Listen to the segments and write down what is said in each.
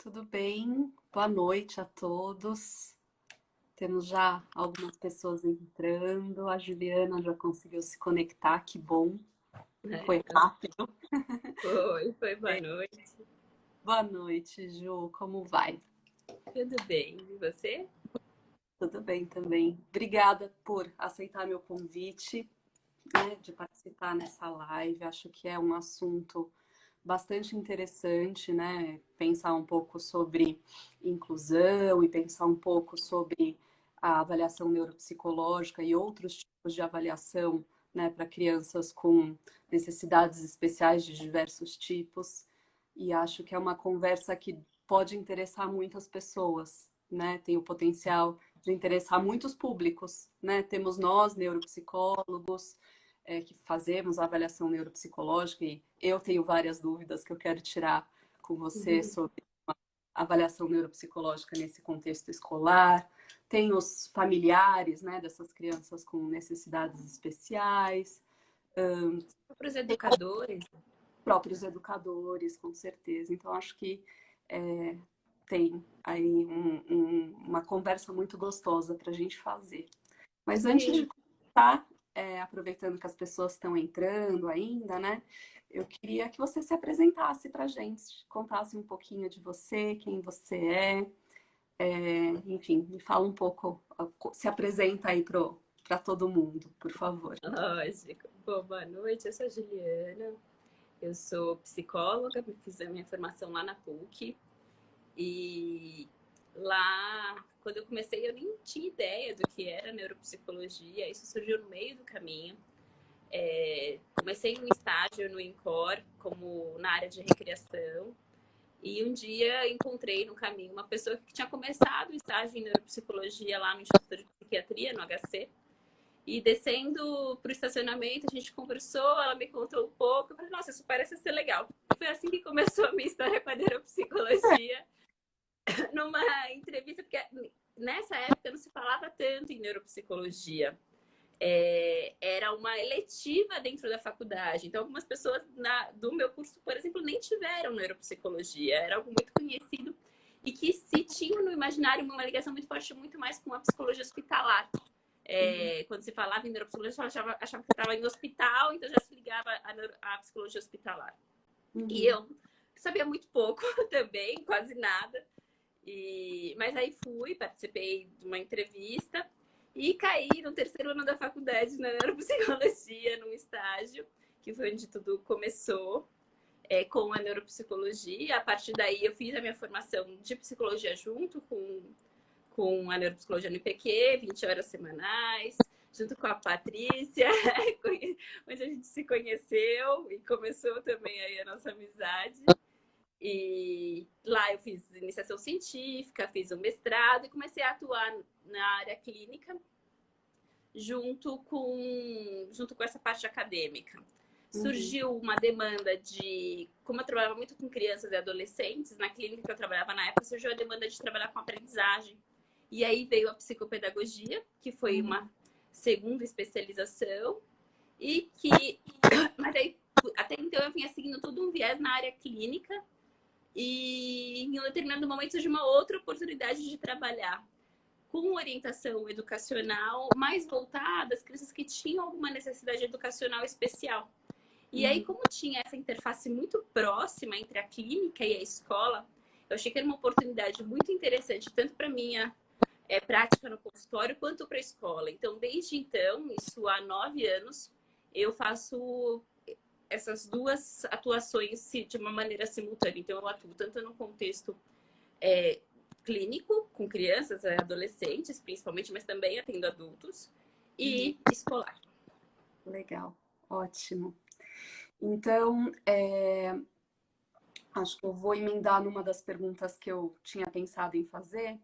tudo bem? Boa noite a todos. Temos já algumas pessoas entrando. A Juliana já conseguiu se conectar, que bom. Foi É, rápido. foi boa noite. Boa noite, Ju. Como vai? Tudo bem, e você? Tudo bem também. Obrigada por aceitar meu convite, né, de participar nessa live. Acho que é um assunto bastante interessante, né? Pensar um pouco sobre inclusão e pensar um pouco sobre a avaliação neuropsicológica e outros tipos de avaliação, né, para crianças com necessidades especiais de diversos tipos. E acho que é uma conversa que pode interessar muitas pessoas, né? Tem o potencial de interessar muitos públicos, né? Temos nós, neuropsicólogos, que fazemos a avaliação neuropsicológica e eu tenho várias dúvidas que eu quero tirar com você sobre a avaliação neuropsicológica nesse contexto escolar. Tem os familiares, né, dessas crianças com necessidades especiais, Para os educadores, próprios educadores, com certeza. Então, acho que tem aí uma conversa muito gostosa para a gente fazer. Mas antes de sim. começar, aproveitando que as pessoas estão entrando ainda, né? Eu queria que você se apresentasse para a gente, contasse um pouquinho de você, quem você enfim, me fala um pouco, se apresenta aí para todo mundo, por favor. Lógico. Bom, boa noite, eu sou a Juliana, eu sou psicóloga, fiz a minha formação lá na PUC e lá, quando eu comecei, eu nem tinha ideia do que era neuropsicologia, isso surgiu no meio do caminho. Comecei um estágio no INCOR, como na área de recreação. E um dia encontrei no caminho uma pessoa que tinha começado o estágio em neuropsicologia lá no Instituto de Psiquiatria, no HC. E descendo para o estacionamento, a gente conversou, ela me contou um pouco. Eu falei, nossa, isso parece ser legal. Foi assim que começou a minha história com a neuropsicologia. Numa entrevista, porque nessa época não se falava tanto em neuropsicologia. Era uma eletiva dentro da faculdade. Então, algumas pessoas do meu curso, por exemplo, nem tiveram neuropsicologia. Era algo muito conhecido e que se tinha no imaginário uma ligação muito forte, muito mais com a psicologia hospitalar. Quando se falava em neuropsicologia, achava que estava em hospital, então já se ligava à psicologia hospitalar. E Uhum. eu sabia muito pouco também, quase nada. Mas aí participei de uma entrevista e caí no terceiro ano da faculdade na neuropsicologia, num estágio, que foi onde tudo começou, com a neuropsicologia. A partir daí eu fiz a minha formação de psicologia junto com a neuropsicologia no IPQ, 20 horas semanais, junto com a Patrícia, onde a gente se conheceu e começou também aí a nossa amizade. E lá eu fiz iniciação científica, fiz um mestrado e comecei a atuar na área clínica junto com essa parte acadêmica. Uhum. Surgiu uma demanda de... Como eu trabalhava muito com crianças e adolescentes, na clínica que eu trabalhava na época, surgiu a demanda de trabalhar com aprendizagem. E aí veio a psicopedagogia, que foi Uhum. uma segunda especialização, e que... Mas aí, até então eu vinha seguindo todo um viés na área clínica, e em um determinado momento surgiu uma outra oportunidade de trabalhar com orientação educacional mais voltada às crianças que tinham alguma necessidade educacional especial. E aí, Uhum. como tinha essa interface muito próxima entre a clínica e a escola, eu achei que era uma oportunidade muito interessante, tanto para minha prática no consultório quanto para a escola. Então, desde então, isso há 9 anos, eu faço essas duas atuações de uma maneira simultânea. Então, eu atuo tanto no contexto clínico, com crianças e adolescentes, principalmente, mas também atendo adultos, Uhum. e escolar. Legal, ótimo. Então, acho que eu vou emendar numa das perguntas que eu tinha pensado em fazer,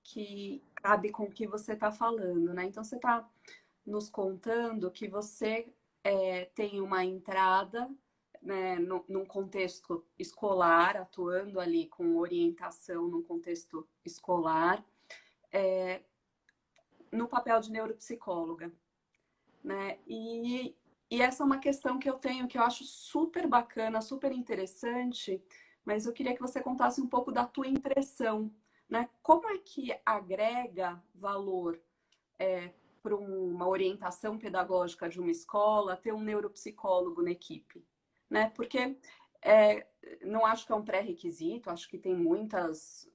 que cabe com o que você está falando, né? Então, você está nos contando que você tem uma entrada, né, num contexto escolar, atuando ali com orientação num contexto escolar, no papel de neuropsicóloga, né? E essa é uma questão que eu tenho, que eu acho super bacana, super interessante, mas eu queria que você contasse um pouco da tua impressão, né? Como é que agrega valor para uma orientação pedagógica de uma escola ter um neuropsicólogo na equipe, né? Porque é, não acho que é um pré-requisito, acho que tem muitas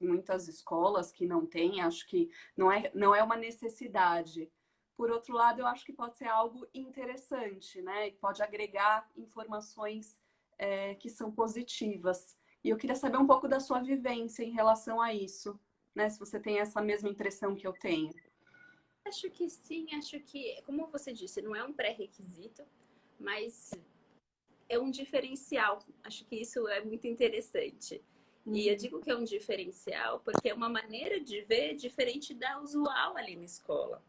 escolas que não têm, acho que não é uma necessidade. Por outro lado, eu acho que pode ser algo interessante, né? E pode agregar informações que são positivas. E eu queria saber um pouco da sua vivência em relação a isso, né? Se você tem essa mesma impressão que eu tenho. Acho que sim, acho que, como você disse, não é um pré-requisito, mas é um diferencial. Acho que isso é muito interessante. E eu digo que é um diferencial porque é uma maneira de ver diferente da usual ali na escola.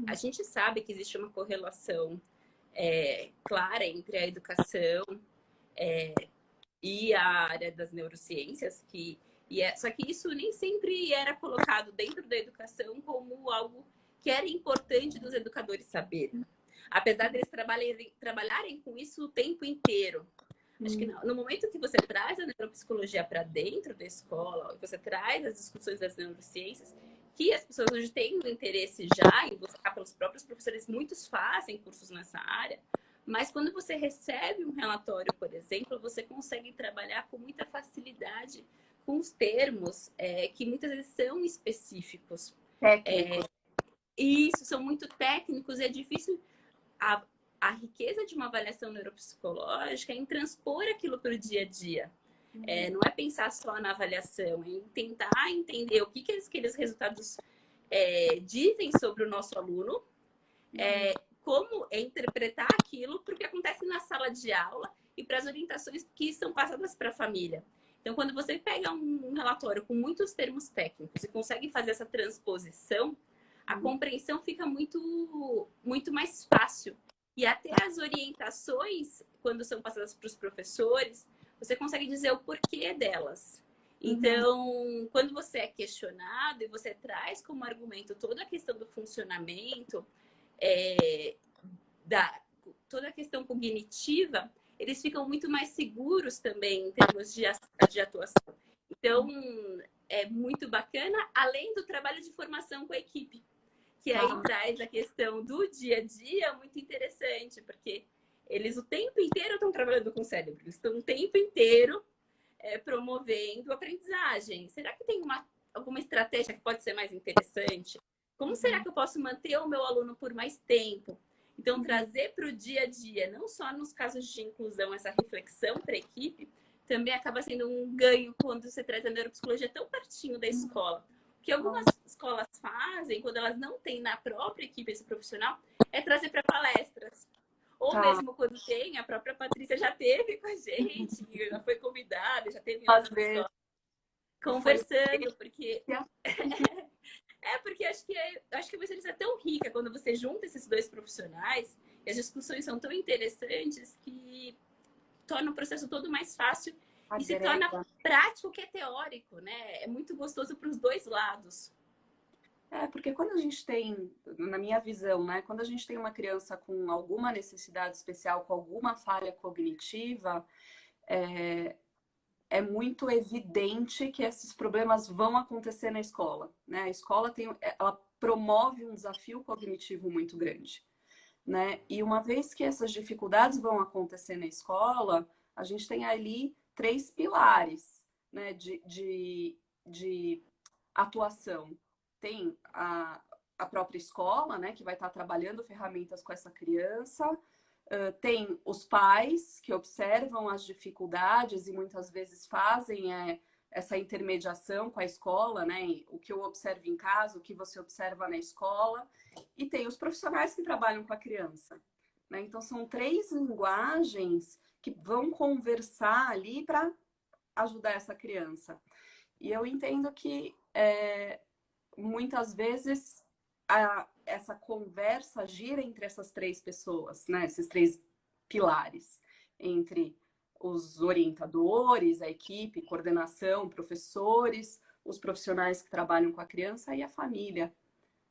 A gente sabe que existe uma correlação clara entre a educação e a área das neurociências, só que isso nem sempre era colocado dentro da educação como algo que era importante dos educadores saberem. Apesar deles trabalharem com isso o tempo inteiro. Acho que no momento que você traz a neuropsicologia para dentro da escola, você traz as discussões das neurociências, que as pessoas hoje têm um interesse já em buscar pelos próprios professores, muitos fazem cursos nessa área, mas quando você recebe um relatório, por exemplo, você consegue trabalhar com muita facilidade com os termos que muitas vezes são específicos. Técnicos. Isso, são muito técnicos e é difícil. A riqueza de uma avaliação neuropsicológica é em transpor aquilo para o dia a dia. Não é pensar só na avaliação, é tentar entender o que aqueles resultados dizem sobre o nosso aluno, como interpretar aquilo para o que acontece na sala de aula e para as orientações que são passadas para a família. Então, quando você pega um relatório com muitos termos técnicos e consegue fazer essa transposição, a compreensão fica muito, muito mais fácil. E até as orientações, quando são passadas para os professores, você consegue dizer o porquê delas. Então, quando você é questionado e você traz como argumento toda a questão do funcionamento, toda a questão cognitiva, eles ficam muito mais seguros também em termos de atuação. Então, é muito bacana, além do trabalho de formação com a equipe, que aí traz a questão do dia a dia muito interessante, porque eles o tempo inteiro estão trabalhando com o cérebro, eles estão o tempo inteiro promovendo aprendizagem. Será que tem alguma estratégia que pode ser mais interessante? Como será que eu posso manter o meu aluno por mais tempo? Então, trazer para o dia a dia, não só nos casos de inclusão, essa reflexão para a equipe, também acaba sendo um ganho quando você traz a neuropsicologia tão pertinho da escola. O que algumas escolas fazem, quando elas não têm na própria equipe esse profissional, é trazer para palestras. Ou mesmo quando tem, a própria Patrícia já teve com a gente, já foi convidada, já teve Às vezes. Conversando, porque... porque acho que a experiência é tão rica quando você junta esses dois profissionais e as discussões são tão interessantes que torna o processo todo mais fácil e se torna prático que é teórico, né? É muito gostoso para os dois lados. Porque quando a gente tem, na minha visão, né? Quando a gente tem uma criança com alguma necessidade especial, com alguma falha cognitiva, é muito evidente que esses problemas vão acontecer na escola, né? A escola ela promove um desafio cognitivo muito grande, né? E uma vez que essas dificuldades vão acontecer na escola, a gente tem ali 3 pilares, né, de atuação. Tem a própria escola, né, que vai estar trabalhando ferramentas com essa criança. Tem os pais que observam as dificuldades e muitas vezes fazem essa intermediação com a escola, né? O que eu observo em casa, o que você observa na escola. E tem os profissionais que trabalham com a criança, né? Então, são 3 linguagens que vão conversar ali para ajudar essa criança. E eu entendo que muitas vezes essa conversa gira entre essas 3 pessoas, né? Esses 3 pilares, entre os orientadores, a equipe, coordenação, professores, os profissionais que trabalham com a criança e a família,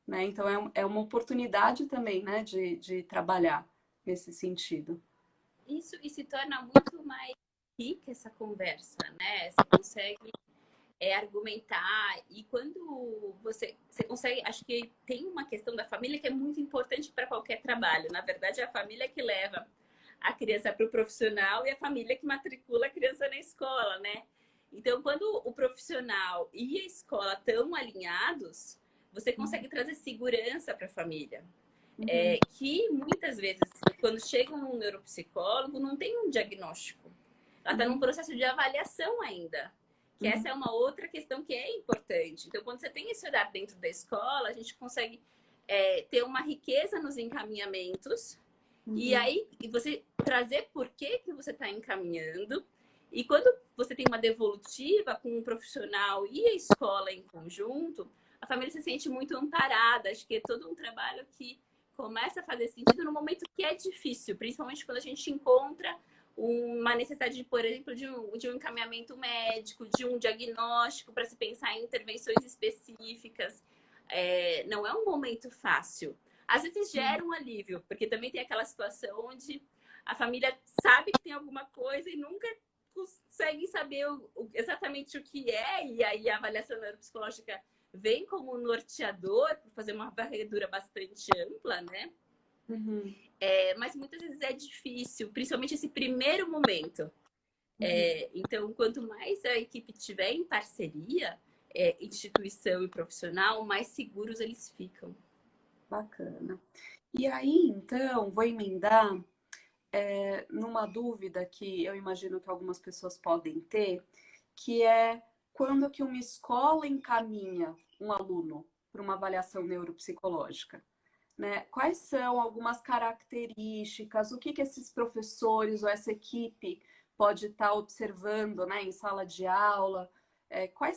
né? Então é uma oportunidade também, né, de trabalhar nesse sentido. Isso e se torna muito mais pacifica essa conversa, né? Você consegue argumentar. E quando você consegue... Acho que tem uma questão da família que é muito importante para qualquer trabalho. Na verdade, é a família que leva a criança para o profissional e a família que matricula a criança na escola, né? Então, quando o profissional e a escola estão alinhados, você consegue trazer segurança para a família. Que muitas vezes, quando chega um neuropsicólogo, não tem um diagnóstico. Ela está num processo de avaliação ainda. Que essa é uma outra questão que é importante. Então, quando você tem esse olhar dentro da escola, a gente consegue ter uma riqueza nos encaminhamentos. E aí, você trazer por que você está encaminhando. E quando você tem uma devolutiva com um profissional e a escola em conjunto, a família se sente muito amparada. Acho que é todo um trabalho que começa a fazer sentido no momento que é difícil, principalmente quando a gente encontra uma necessidade, por exemplo, de um encaminhamento médico, de um diagnóstico para se pensar em intervenções específicas. Não é um momento fácil. Às vezes gera um alívio, porque também tem aquela situação onde a família sabe que tem alguma coisa e nunca consegue saber exatamente o que é, e aí a avaliação neuropsicológica vem como norteador para fazer uma varredura bastante ampla, né? Mas muitas vezes é difícil, principalmente esse primeiro momento. Então, quanto mais a equipe tiver em parceria, instituição e profissional, mais seguros eles ficam. Bacana. E aí, então, vou emendar numa dúvida que eu imagino que algumas pessoas podem ter, que é quando que uma escola encaminha um aluno para uma avaliação neuropsicológica, né? Quais são algumas características, o que esses professores ou essa equipe pode estar observando, né, em sala de aula,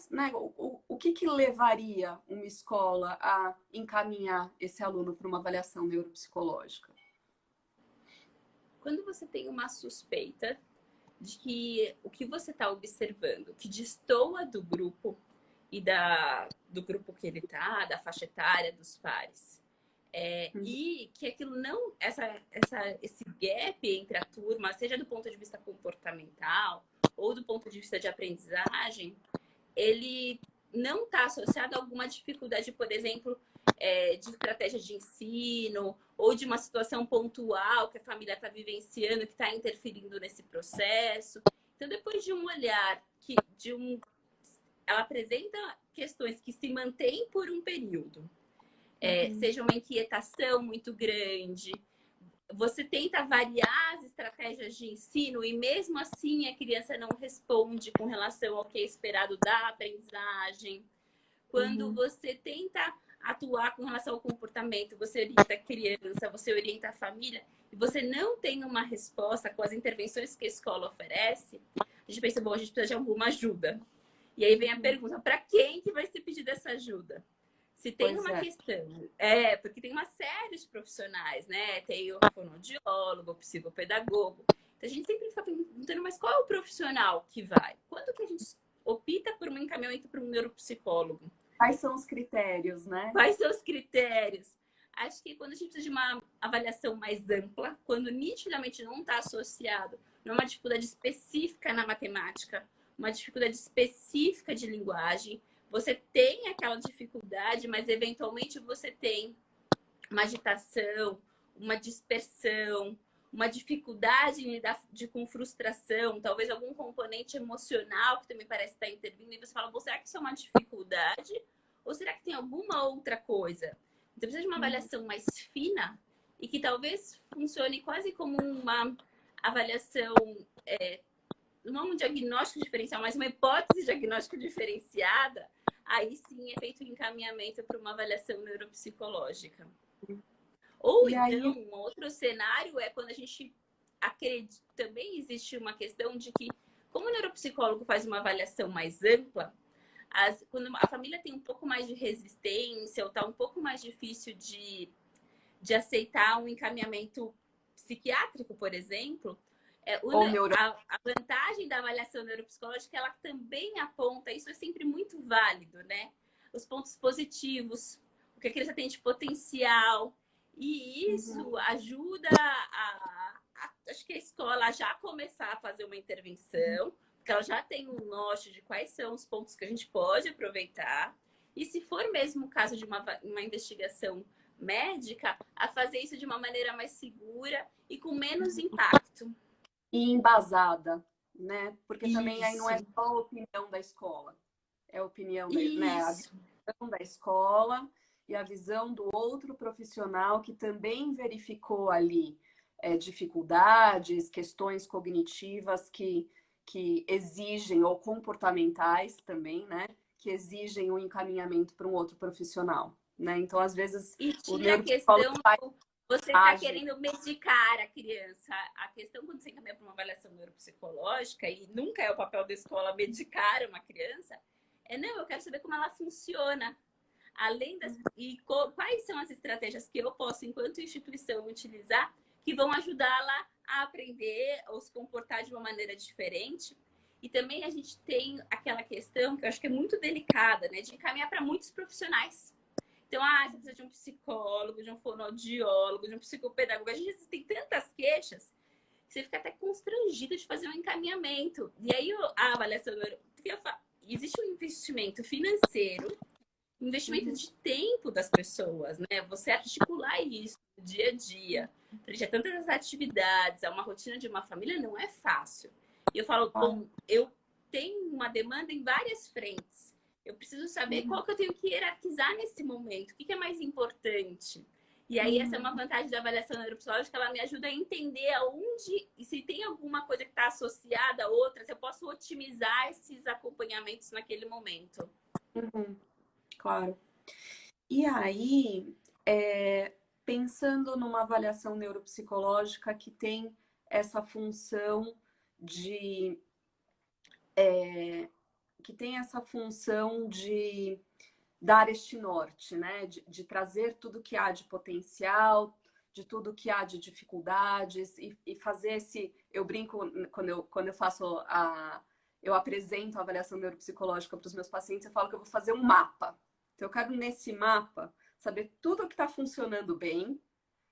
né, o que levaria uma escola a encaminhar esse aluno para uma avaliação neuropsicológica? Quando você tem uma suspeita de que o que você está observando, que destoa do grupo e do grupo que ele está, da faixa etária dos pares, e que aquilo não, esse gap entre a turma, seja do ponto de vista comportamental ou do ponto de vista de aprendizagem, ele não está associado a alguma dificuldade, por exemplo, de estratégia de ensino ou de uma situação pontual que a família está vivenciando, que está interferindo nesse processo. Então, depois de um olhar ela apresenta questões que se mantêm por um período, seja uma inquietação muito grande, você tenta variar as estratégias de ensino e mesmo assim a criança não responde com relação ao que é esperado da aprendizagem. Quando você tenta atuar com relação ao comportamento, você orienta a criança, você orienta a família, e você não tem uma resposta com as intervenções que a escola oferece, a gente pensa, bom, a gente precisa de alguma ajuda. E aí vem a pergunta, para quem que vai ser pedida essa ajuda? Se tem uma questão, porque tem uma série de profissionais, né? Tem o fonoaudiólogo, o psicopedagogo. Então a gente sempre fica perguntando, mas qual é o profissional que vai? Quando que a gente opta por um encaminhamento para um neuropsicólogo? Quais são os critérios, né? Quais são os critérios? Acho que quando a gente precisa de uma avaliação mais ampla, quando nitidamente não está associado a uma dificuldade específica na matemática, uma dificuldade específica de linguagem, você tem aquela dificuldade, mas eventualmente você tem uma agitação, uma dispersão, uma dificuldade em lidar com frustração, talvez algum componente emocional que também parece estar intervindo, e você fala, será que isso é uma dificuldade? Ou será que tem alguma outra coisa? Então precisa de uma avaliação mais fina e que talvez funcione quase como uma avaliação, não um diagnóstico diferencial, mas uma hipótese diagnóstica diferenciada. Aí sim é feito o encaminhamento para uma avaliação neuropsicológica. Ou então, um outro cenário é quando a gente acredita, também existe uma questão de que, como o neuropsicólogo faz uma avaliação mais ampla, quando a família tem um pouco mais de resistência ou está um pouco mais difícil de aceitar um encaminhamento psiquiátrico, por exemplo, a vantagem da avaliação neuropsicológica, ela também aponta, isso é sempre muito válido, né? Os pontos positivos, o que a criança tem de potencial, e isso ajuda a acho que a escola já começar a fazer uma intervenção, porque ela já tem um norte de quais são os pontos que a gente pode aproveitar. E se for mesmo o caso de uma investigação médica, a fazer isso de uma maneira mais segura e com menos impacto. E embasada, né? Porque também aí não é Isso. só a opinião da escola, é a opinião, né? A Isso. visão da escola e a visão do outro profissional que também verificou ali dificuldades, questões cognitivas que exigem, ou comportamentais também, né? Que exigem um encaminhamento para um outro profissional, né? Então, às vezes, E o tinha a neuropsicólogo questão faz do você está age. querendo medicar a criança. A questão quando você encaminha para uma avaliação neuropsicológica, e nunca é o papel da escola medicar uma criança, não, eu quero saber como ela funciona. Além das. E quais são as estratégias que eu posso, enquanto instituição, utilizar que vão ajudá-la a aprender ou se comportar de uma maneira diferente. E também a gente tem aquela questão que eu acho que é muito delicada, né? De encaminhar para muitos profissionais. Então, você precisa de um psicólogo, de um fonoaudiólogo, de um psicopedagogo. A gente tem tantas queixas que você fica até constrangido de fazer um encaminhamento. E aí, a avaliação... Existe um investimento financeiro, investimento de tempo das pessoas, né? Você articular isso no dia a dia, frente a tantas atividades, a uma rotina de uma família, não é fácil. E eu falo, bom, eu tenho uma demanda em várias frentes. Eu preciso saber qual que eu tenho que hierarquizar nesse momento, o que é mais importante. E aí, essa é uma vantagem da avaliação neuropsicológica, ela me ajuda a entender aonde, e se tem alguma coisa que está associada a outras, eu posso otimizar esses acompanhamentos naquele momento. Claro. E aí, pensando numa avaliação neuropsicológica que tem essa função de dar este norte, né? De trazer tudo que há de potencial, de tudo que há de dificuldades e fazer esse. Eu brinco quando eu faço eu apresento a avaliação neuropsicológica para os meus pacientes, eu falo que eu vou fazer um mapa. Então, eu quero nesse mapa saber tudo o que está funcionando bem,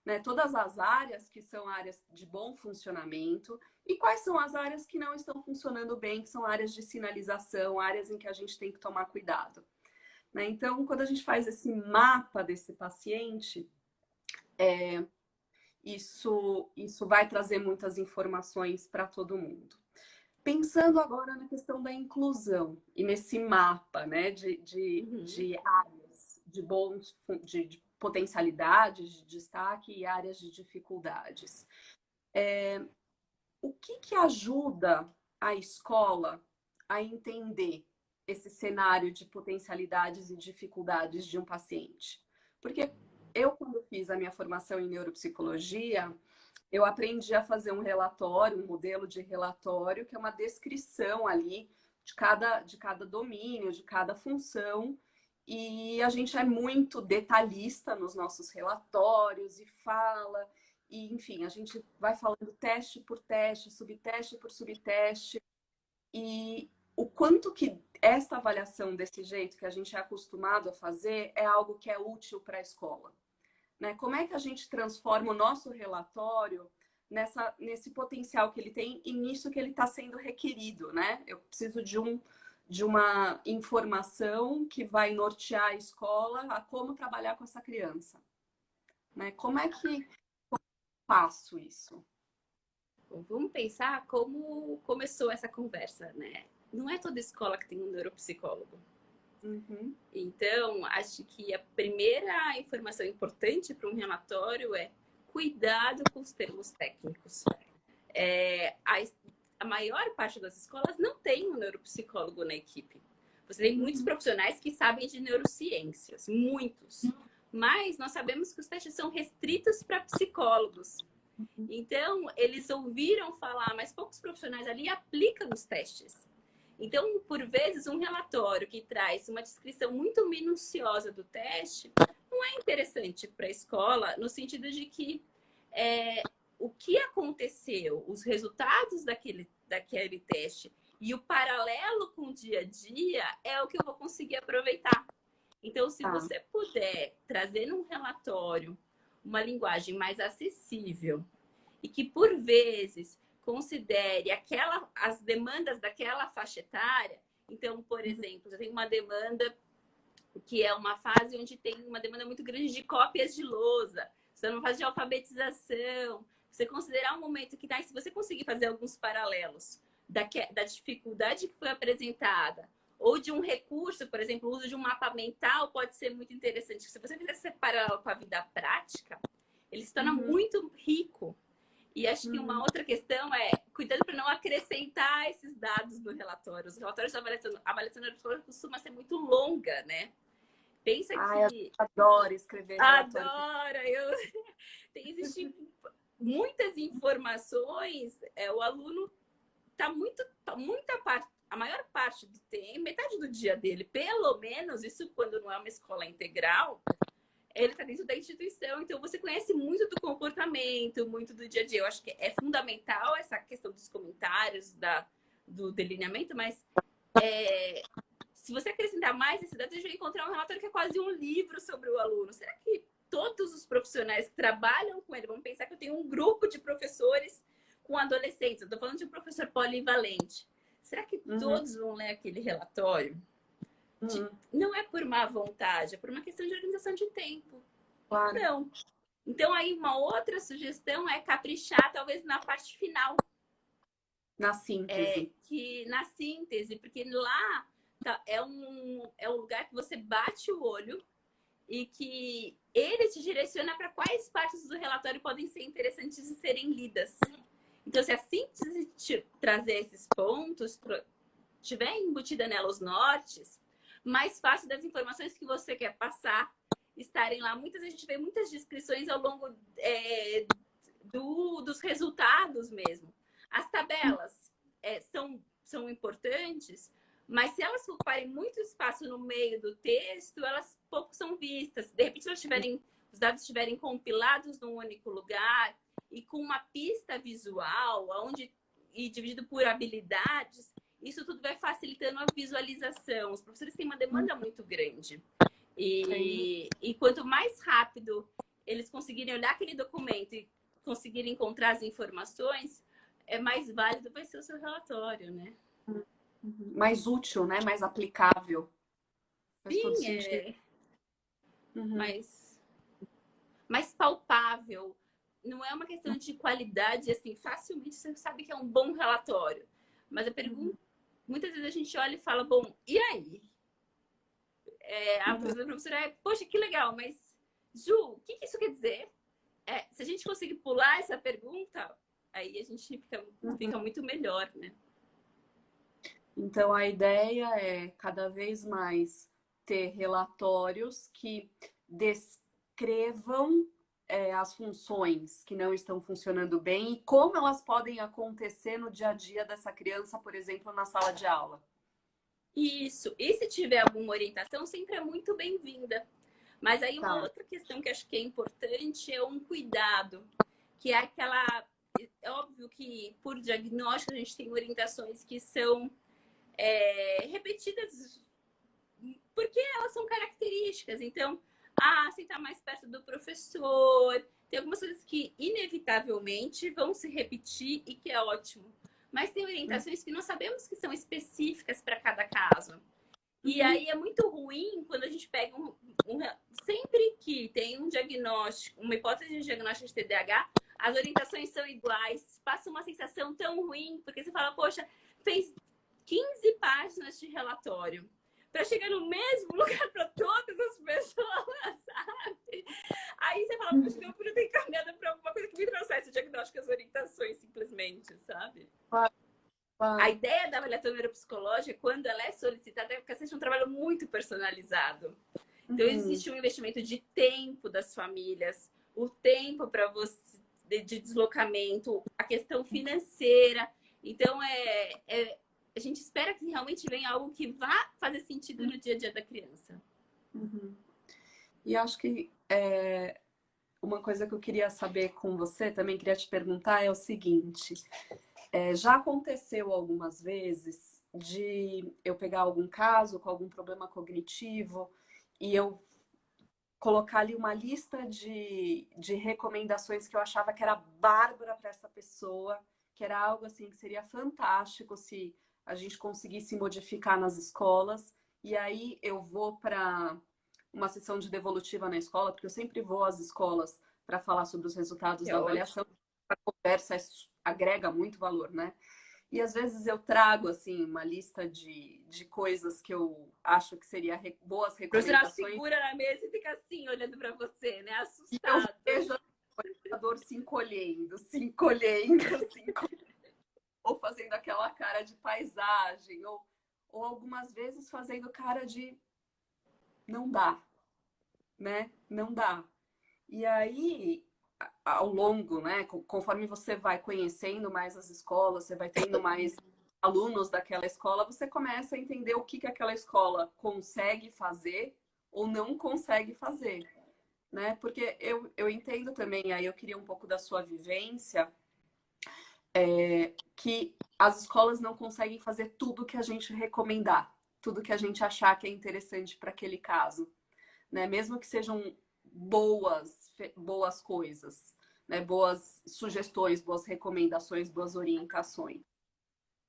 né? Todas as áreas que são áreas de bom funcionamento e quais são as áreas que não estão funcionando bem, que são áreas de sinalização, áreas em que a gente tem que tomar cuidado. Né? Então, quando a gente faz esse mapa desse paciente, isso vai trazer muitas informações para todo mundo. Pensando agora na questão da inclusão e nesse mapa, né, de áreas de potencialidades, de destaque e áreas de dificuldades. O que ajuda a escola a entender esse cenário de potencialidades e dificuldades de um paciente? Porque eu, quando fiz a minha formação em neuropsicologia, eu aprendi a fazer um relatório, um modelo de relatório, que é uma descrição ali de cada domínio, de cada função. E a gente é muito detalhista nos nossos relatórios e fala. E, enfim, a gente vai falando teste por teste, subteste por subteste. E o quanto que essa avaliação desse jeito que a gente é acostumado a fazer é algo que é útil para a escola. Né? Como é que a gente transforma o nosso relatório nesse potencial que ele tem e nisso que ele está sendo requerido, né? Eu preciso de uma informação que vai nortear a escola a como trabalhar com essa criança. Né? Como é que eu faço isso? Vamos pensar como começou essa conversa, né? Não é toda escola que tem um neuropsicólogo. Uhum. Então, acho que a primeira informação importante para um relatório é cuidado com os termos técnicos. A maior parte das escolas não tem um neuropsicólogo na equipe. Você tem muitos profissionais que sabem de neurociências, muitos. Mas nós sabemos que os testes são restritos para psicólogos. Então, eles ouviram falar, mas poucos profissionais ali aplicam os testes. Então, por vezes, um relatório que traz uma descrição muito minuciosa do teste não é interessante para a escola, no sentido de que o que aconteceu, os resultados daquele teste e o paralelo com o dia a dia é o que eu vou conseguir aproveitar. Então, se você puder trazer num relatório uma linguagem mais acessível e que, por vezes, considere as demandas daquela faixa etária. Então, por exemplo, eu tenho uma demanda que é uma fase onde tem uma demanda muito grande de cópias de lousa, você não faz de alfabetização, você considerar um momento que, se você conseguir fazer alguns paralelos da dificuldade que foi apresentada, ou de um recurso, por exemplo, o uso de um mapa mental pode ser muito interessante. Se você fizer esse paralelo com a vida prática, ele se torna muito rico. E acho que uma outra questão é cuidado para não acrescentar esses dados no relatório. Os relatórios de avaliação neuropsicológica costuma ser muito longa, né? Pensa que... Eu adoro escrever relatório. Adora! Existem muitas informações, o aluno a maior parte do tempo, metade do dia dele, pelo menos, isso quando não é uma escola integral, ele está dentro da instituição, então você conhece muito do comportamento, muito do dia a dia. Eu acho que é fundamental essa questão dos comentários, do delineamento, mas se você acrescentar mais esses dados, a gente vai encontrar um relatório que é quase um livro sobre o aluno. Será que todos os profissionais que trabalham com ele, vamos pensar que eu tenho um grupo de professores com adolescentes, eu estou falando de um professor polivalente, será que todos vão ler aquele relatório? Não é por má vontade, é por uma questão de organização de tempo. Claro. Não. Então, aí, uma outra sugestão é caprichar, talvez, na parte final. Na síntese. Na síntese, porque lá é um lugar que você bate o olho e que ele te direciona para quais partes do relatório podem ser interessantes de serem lidas. Então, se a síntese te trazer esses pontos, tiver embutida nela os nortes, mais fácil das informações que você quer passar estarem lá. Muitas vezes a gente vê muitas descrições ao longo dos resultados mesmo. As tabelas são importantes, mas se elas ocuparem muito espaço no meio do texto, elas pouco são vistas. De repente, os dados estiverem compilados num único lugar e com uma pista visual, e dividido por habilidades, isso tudo vai facilitando a visualização. Os professores têm uma demanda muito grande. E quanto mais rápido eles conseguirem olhar aquele documento e conseguirem encontrar as informações, mais válido vai ser o seu relatório, né? Mais útil, né? Mais aplicável. Sim, mais palpável. Não é uma questão de qualidade, assim, facilmente você sabe que é um bom relatório. Mas a pergunta, muitas vezes a gente olha e fala, bom, e aí? A professora é, poxa, que legal, mas Ju, o que isso quer dizer? Se a gente conseguir pular essa pergunta, aí a gente fica muito melhor, né? Então, a ideia é cada vez mais ter relatórios que descrevam as funções que não estão funcionando bem e como elas podem acontecer no dia a dia dessa criança, por exemplo, na sala de aula. Isso. E se tiver alguma orientação, sempre é muito bem-vinda. Mas aí uma outra questão que acho que é importante é um cuidado, que é aquela... É óbvio que por diagnóstico a gente tem orientações que são repetidas porque elas são características. Então, sentar mais perto do professor. Tem algumas coisas que inevitavelmente vão se repetir e que é ótimo. Mas tem orientações que nós sabemos que são específicas para cada caso. E aí é muito ruim quando a gente pega sempre que tem um diagnóstico, uma hipótese de diagnóstico de TDAH, as orientações são iguais, passa uma sensação tão ruim, porque você fala, poxa, fez 15 páginas de relatório para chegar no mesmo lugar para todas as pessoas, sabe? Aí você fala, poxa, eu podia ter encaminhado para alguma coisa que me trouxesse o diagnóstico e as orientações, simplesmente, sabe? A ideia da avaliação neuropsicológica, quando ela é solicitada, é que seja um trabalho muito personalizado. Então, existe um investimento de tempo das famílias, o tempo para você de deslocamento, a questão financeira. Então, a gente espera que realmente venha algo que vá fazer sentido no dia a dia da criança. E acho que uma coisa que eu queria saber com você, também queria te perguntar, é o seguinte. Já aconteceu algumas vezes de eu pegar algum caso com algum problema cognitivo e eu colocar ali uma lista de recomendações que eu achava que era bárbara para essa pessoa, que era algo assim que seria fantástico se a gente conseguisse modificar nas escolas. E aí eu vou para uma sessão de devolutiva na escola, porque eu sempre vou às escolas para falar sobre os resultados Que da é ótimo. avaliação. A conversa agrega muito valor, né? E às vezes eu trago assim uma lista de coisas que eu acho que seria boas O profissional recomendações. segura na mesa e fica assim, olhando para você, né? E eu Assustado. vejo o orientador se encolhendo, se encolhendo, se encolhendo, ou fazendo aquela cara de paisagem, ou algumas vezes fazendo cara de não dá, né? Não dá. E aí, ao longo, né, conforme você vai conhecendo mais as escolas, você vai tendo mais alunos daquela escola, você começa a entender o que aquela escola consegue fazer ou não consegue fazer, né? Porque eu entendo também, aí eu queria um pouco da sua vivência, que as escolas não conseguem fazer tudo que a gente recomendar, tudo que a gente achar que é interessante para aquele caso, né? Mesmo que sejam boas coisas, né? Boas sugestões, boas recomendações, boas orientações,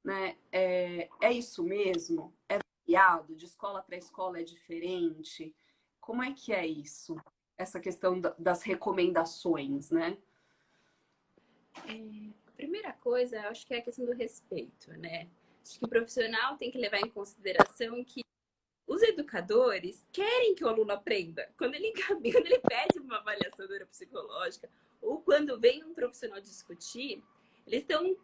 né? É isso mesmo? É variado? De escola para escola é diferente? Como é que é isso? Essa questão das recomendações, né? A primeira coisa, eu acho que é a questão do respeito, né? Acho que o profissional tem que levar em consideração que os educadores querem que o aluno aprenda. Quando ele encaminha, quando ele pede uma avaliação neuropsicológica, ou quando vem um profissional discutir, eles estão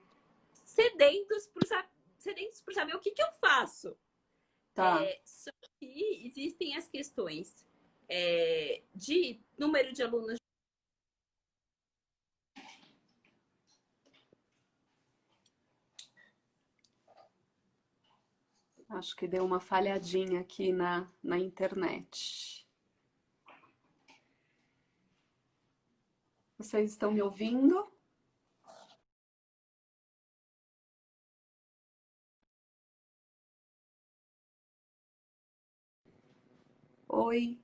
sedentos por saber o que eu faço. Tá. Só que existem as questões de número de alunos. Acho que deu uma falhadinha aqui na internet. Vocês estão me ouvindo? Oi?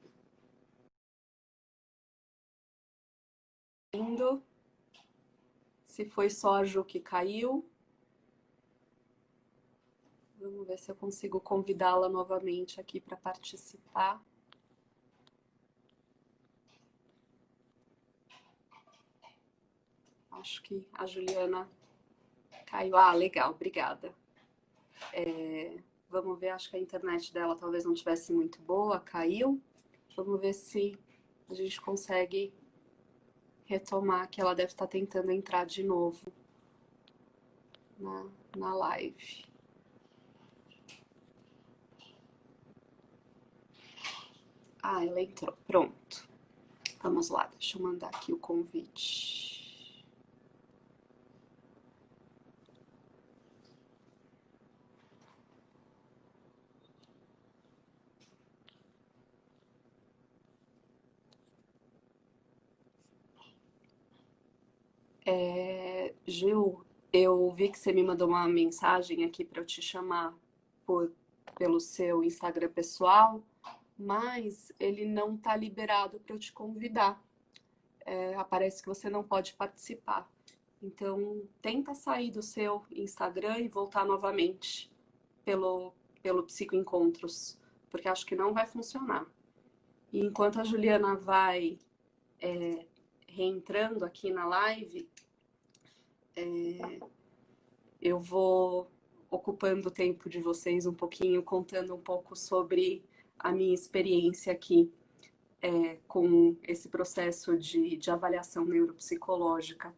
Indo? Se foi só a Ju que caiu. Vamos ver se eu consigo convidá-la novamente aqui para participar. Acho que a Juliana caiu. Ah, legal, obrigada. Vamos ver, acho que a internet dela talvez não tivesse muito boa, caiu. Vamos ver se a gente consegue retomar, que ela deve estar tentando entrar de novo na live. Ah, ela entrou. Pronto. Vamos lá, deixa eu mandar aqui o convite. Gil, eu vi que você me mandou uma mensagem aqui para eu te chamar pelo seu Instagram pessoal, mas ele não está liberado para eu te convidar. Aparece que você não pode participar. Então, tenta sair do seu Instagram e voltar novamente pelo Psicoencontros, porque acho que não vai funcionar. E enquanto a Juliana vai reentrando aqui na live, eu vou ocupando o tempo de vocês um pouquinho, contando um pouco sobre a minha experiência aqui com esse processo de avaliação neuropsicológica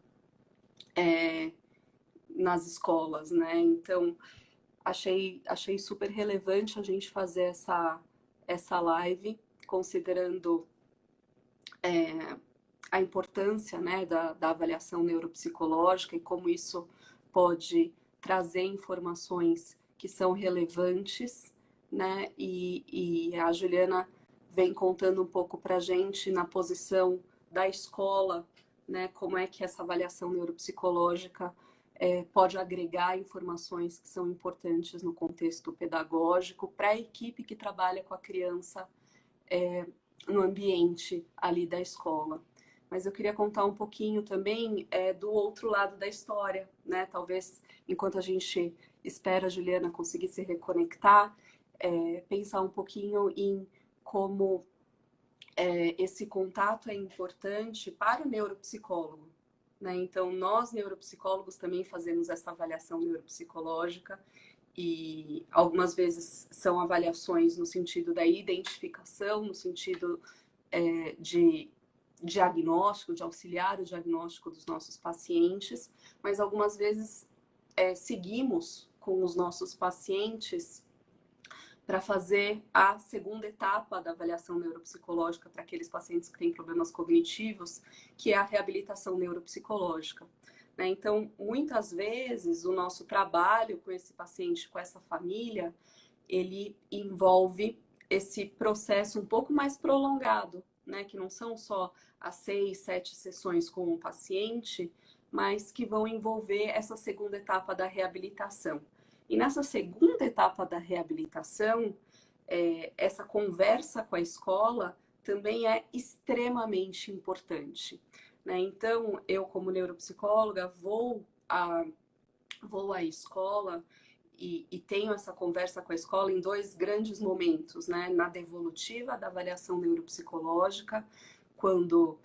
nas escolas, né? Então, achei super relevante a gente fazer essa live, considerando a importância, né, da avaliação neuropsicológica e como isso pode trazer informações que são relevantes, né? E a Juliana vem contando um pouco para a gente na posição da escola, né? Como é que essa avaliação neuropsicológica pode agregar informações que são importantes no contexto pedagógico para a equipe que trabalha com a criança no ambiente ali da escola. Mas eu queria contar um pouquinho também do outro lado da história, né? Talvez enquanto a gente espera a Juliana conseguir se reconectar, pensar um pouquinho em como esse contato é importante para o neuropsicólogo, né? Então, nós neuropsicólogos também fazemos essa avaliação neuropsicológica e algumas vezes são avaliações no sentido da identificação, no sentido de diagnóstico, de auxiliar o diagnóstico dos nossos pacientes, mas algumas vezes seguimos com os nossos pacientes para fazer a segunda etapa da avaliação neuropsicológica para aqueles pacientes que têm problemas cognitivos, que é a reabilitação neuropsicológica. Né? Então, muitas vezes, o nosso trabalho com esse paciente, com essa família, ele envolve esse processo um pouco mais prolongado, né? Que não são só as 6, 7 sessões com o paciente, mas que vão envolver essa segunda etapa da reabilitação. E nessa segunda etapa da reabilitação, essa conversa com a escola também é extremamente importante. Né? Então, eu, como neuropsicóloga, vou à escola e tenho essa conversa com a escola em dois grandes momentos, né? Na devolutiva da avaliação neuropsicológica, quando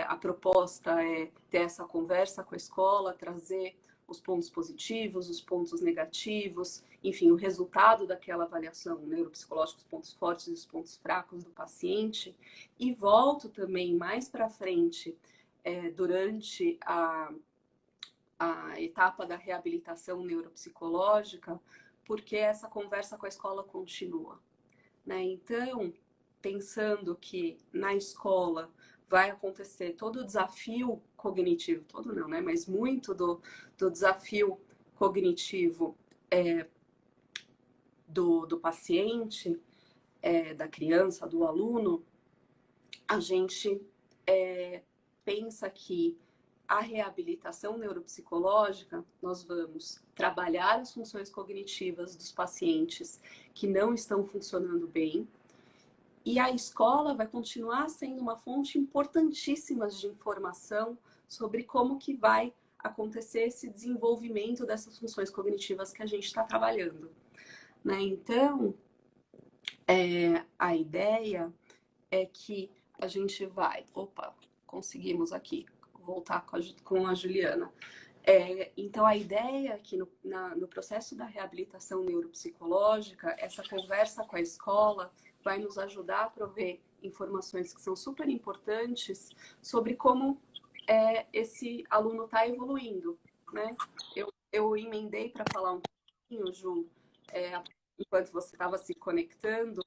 a proposta é ter essa conversa com a escola, trazer os pontos positivos, os pontos negativos, enfim, o resultado daquela avaliação neuropsicológica, os pontos fortes e os pontos fracos do paciente. E volto também mais para frente, durante a etapa da reabilitação neuropsicológica, porque essa conversa com a escola continua. Né? Então, pensando que na escola vai acontecer todo o desafio cognitivo, todo não, né? Mas muito do desafio cognitivo do paciente, da criança, do aluno, a gente pensa que a reabilitação neuropsicológica, nós vamos trabalhar as funções cognitivas dos pacientes que não estão funcionando bem, e a escola vai continuar sendo uma fonte importantíssima de informação sobre como que vai acontecer esse desenvolvimento dessas funções cognitivas que a gente está trabalhando. Né? Então, a ideia é que a gente vai... Opa, conseguimos aqui voltar com a Juliana. Então, a ideia é que no processo da reabilitação neuropsicológica, essa conversa com a escola vai nos ajudar a prover informações que são super importantes sobre como esse aluno está evoluindo. Né? Eu emendei para falar um pouquinho, Ju, enquanto você estava se conectando,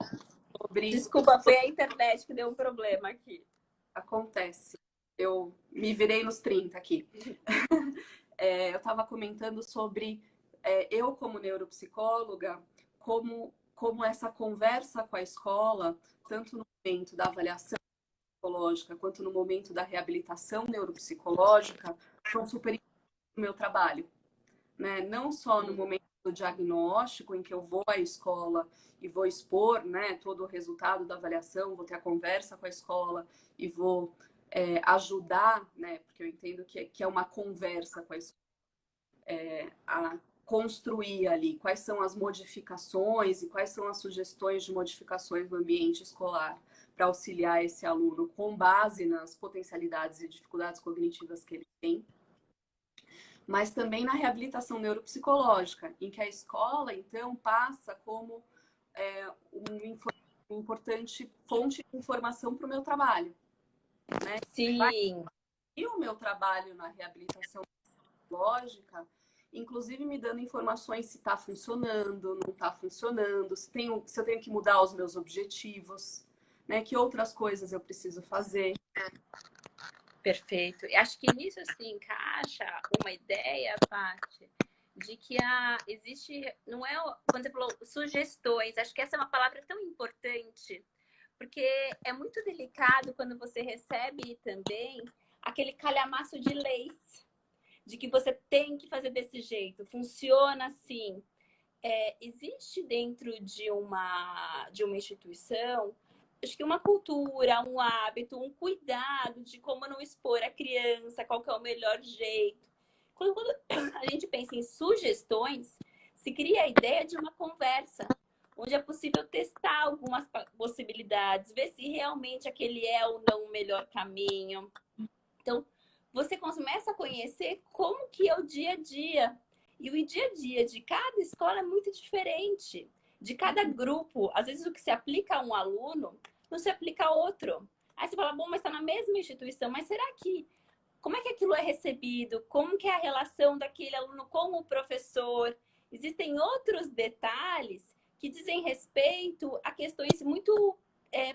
sobre... Desculpa, foi a internet que deu um problema aqui. Acontece. Eu me virei nos 30 aqui. Eu estava comentando sobre eu, como neuropsicóloga, como essa conversa com a escola, tanto no momento da avaliação psicológica quanto no momento da reabilitação neuropsicológica, são super importantes no meu trabalho. Né? Não só no momento do diagnóstico, em que eu vou à escola e vou expor, né, todo o resultado da avaliação, vou ter a conversa com a escola e vou ajudar, né, porque eu entendo que é uma conversa com a escola, a construir ali quais são as modificações e quais são as sugestões de modificações no ambiente escolar para auxiliar esse aluno com base nas potencialidades e dificuldades cognitivas que ele tem, mas também na reabilitação neuropsicológica, em que a escola, então, passa como uma importante fonte de informação para o meu trabalho. Né? Sim. E o meu trabalho na reabilitação psicológica, inclusive me dando informações se está funcionando, não está funcionando, se eu tenho que mudar os meus objetivos, né? Que outras coisas eu preciso fazer. Perfeito. E acho que nisso se encaixa uma ideia, Paty, de que existe, não é, quando você falou sugestões, acho que essa é uma palavra tão importante, porque é muito delicado quando você recebe também aquele calhamaço de leis, de que você tem que fazer desse jeito, funciona assim. Existe dentro de uma instituição acho que uma cultura, um hábito, um cuidado de como não expor a criança, qual que é o melhor jeito. Quando a gente pensa em sugestões, se cria a ideia de uma conversa, onde é possível testar algumas possibilidades, ver se realmente aquele é ou não o melhor caminho. Então, você começa a conhecer como que é o dia a dia. E o dia a dia de cada escola é muito diferente. De cada grupo. Às vezes o que se aplica a um aluno não se aplica a outro. Aí você fala, bom, mas está na mesma instituição, mas será que... Como é que aquilo é recebido? Como que é a relação daquele aluno com o professor? Existem outros detalhes que dizem respeito a questões muito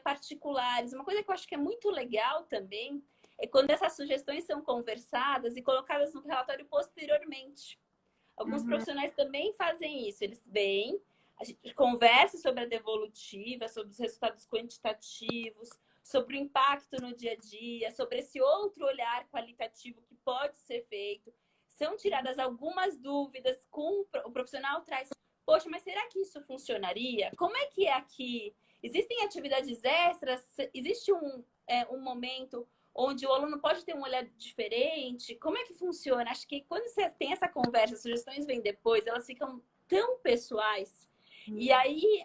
particulares. Uma coisa que eu acho que é muito legal também é quando essas sugestões são conversadas e colocadas no relatório posteriormente. Alguns profissionais também fazem isso. Eles vêm, a gente conversa sobre a devolutiva, sobre os resultados quantitativos, sobre o impacto no dia a dia, sobre esse outro olhar qualitativo que pode ser feito. São tiradas algumas dúvidas, o profissional traz, poxa, mas será que isso funcionaria? Como é que é aqui? Existem atividades extras? Existe um momento onde o aluno pode ter um olhar diferente? Como é que funciona? Acho que quando você tem essa conversa, as sugestões vêm depois, elas ficam tão pessoais. E aí,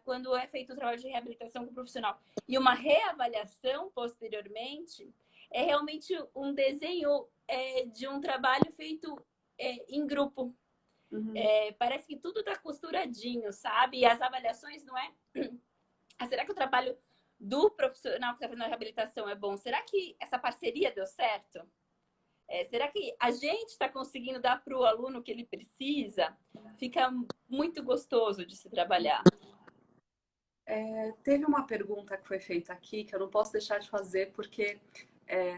quando é feito o trabalho de reabilitação com o profissional e uma reavaliação posteriormente, é realmente um desenho de um trabalho feito em grupo. Parece que tudo está costuradinho, sabe? E as avaliações não é... será que o trabalho do profissional que está fazendo a reabilitação é bom? Será que essa parceria deu certo? Será que a gente está conseguindo dar para o aluno o que ele precisa? Fica muito gostoso de se trabalhar. Teve uma pergunta que foi feita aqui que eu não posso deixar de fazer porque